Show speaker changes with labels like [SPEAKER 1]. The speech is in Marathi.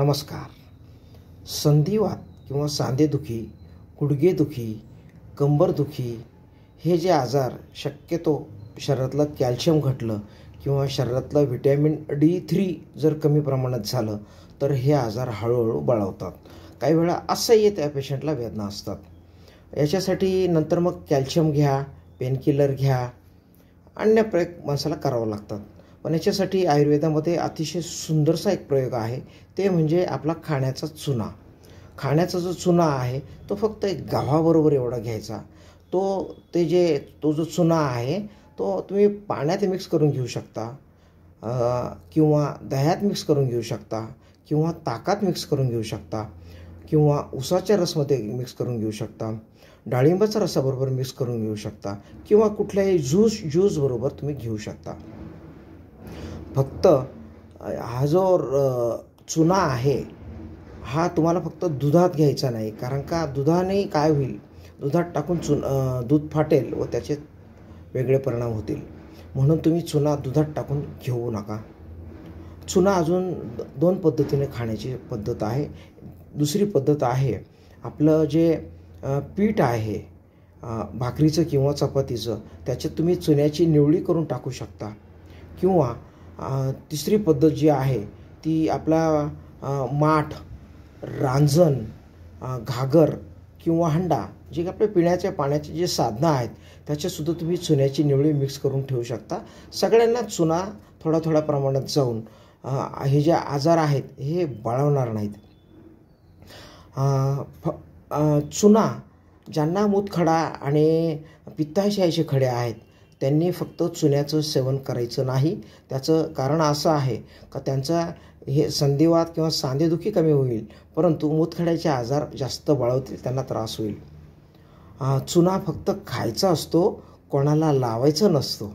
[SPEAKER 1] नमस्कार. संधिवात किंवा सांधेदुखी, गुडघेदुखी, कंबरदुखी हे जे आजार शक्यतो शरीरातलं कॅल्शियम घटलं किंवा शरीरातलं व्हिटॅमिन D3 जर कमी प्रमाणात झालं तर हे आजार हळूहळू बळावतात. काही वेळा असह्य त्या पेशंटला वेदना असतात. याच्यासाठी नंतर मग कॅल्शियम घ्या, पेनकिलर घ्या, अन्य प्रयोग माणसाला करावं लागतात. पण याच्यासाठी आयुर्वेदामध्ये अतिशय सुंदरसा एक प्रयोग आहे, ते म्हणजे आपला खाण्याचा चुना. खाण्याचा जो चुना आहे तो फक्त एक गव्हाबरोबर एवढा घ्यायचा. तो जो चुना आहे तो तुम्ही पाण्यात मिक्स करून घेऊ शकता, किंवा दह्यात मिक्स करून घेऊ शकता, किंवा ताकात मिक्स करून घेऊ शकता, किंवा उसाच्या रसमध्ये मिक्स करून घेऊ शकता, डाळिंबाच्या रसाबरोबर मिक्स करून घेऊ शकता, किंवा कुठल्याही ज्यूसबरोबर तुम्ही घेऊ शकता. फक्त हा जो चुना आहे हा तुम्हाला फक्त दुधात घ्यायचा नाही, कारण का दुधाने काय होईल, दुधात टाकून दूध फाटेल व त्याचे वेगळे परिणाम होतील. म्हणून तुम्ही चुना दुधात टाकून घेऊ नका. चुना अजून 2 पद्धतीने खाण्याची पद्धत आहे. दुसरी पद्धत आहे, आपलं जे पीठ आहे भाकरीचं किंवा चपातीचं, त्याच्यात तुम्ही चुन्याची निवळी करून टाकू शकता. किंवा तिसरी पद्धत जी आहे ती आपला माठ, रांजण, घागर किंवा हंडा, जे आपल्या पिण्याच्या पाण्याचे जे साधनं आहेत त्याच्यातसुद्धा तुम्ही चुन्याची निवळी मिक्स करून ठेवू शकता. सगळ्यांना चुना थोडा थोड्या प्रमाणात जाऊन हे जे आजार आहेत हे बळावणार नाहीत. चुना ज्यांना मूतखडा आणि पित्ताशयाचे खडे आहेत त्यांनी फक्त चुन्याचं सेवन करायचं नाही. त्याचं कारण असं आहे का त्यांचा हे संधिवात किंवा सांधेदुखी कमी होईल, परंतु मूतखड्याचे आजार जास्त बळावतील, त्यांना त्रास होईल. चुना फक्त खायचा असतो, कोणाला लावायचं नसतो.